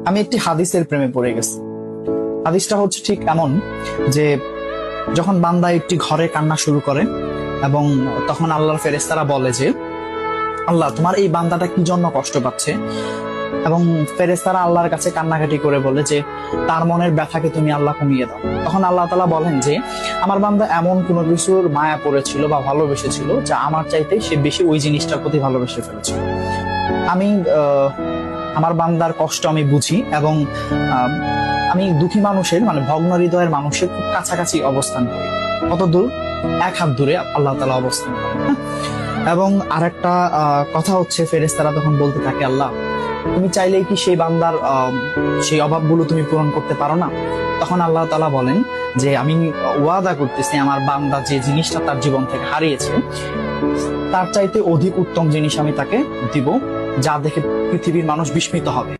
আমি একটি হাদিসের প্রেমে পড়ে গেছি। হাদিসটা হচ্ছে ঠিক এমন যে যখন বান্দা একটি ঘরে কান্না শুরু করে এবং তখন আল্লাহর ফেরেশতারা বলে যে আল্লাহ তোমার এই বান্দাটা কি জন্য কষ্ট পাচ্ছে, এবং ফেরেশতারা আল্লাহর কাছে কান্নাকাটি করে বলে যে তার মনের ব্যথাকে তুমি আল্লাহ কমিয়ে দাও। তখন আল্লাহ তাআলা বলেন যে আমার বান্দা এমন কোনো কিছুর মায়া পড়েছিল বা ভালোবেসেছিল যা আমার চাইতে সে বেশি ওই জিনিসটার প্রতি ভালোবেসে ফেলেছিল। আমি আমার বান্দার কষ্ট আমি বুঝি এবং আমি দুঃখী মানুষের মানে ভগ্ন হৃদয়ের মানুষের খুব কাছাকাছি অবস্থান করি। কত দূর? এক হাত দূরে আল্লাহ তাআলা অবস্থান করেন। এবং আরেকটা কথা হচ্ছে ফেরেশতারা তখন বলতে থাকে আল্লাহ তুমি চাইলেই কি সেই বান্দার সেই অভাবগুলো তুমি পূরণ করতে পারো না? তখন আল্লাহ তাআলা বলেন যে আমি ওয়াদা করতেছি আমার বান্দা যে জিনিসটা তার জীবন থেকে হারিয়েছে তার চাইতে অধিক উত্তম জিনিস আমি তাকে দিব, যা দেখে পৃথিবীর মানুষ বিস্মিত হবে।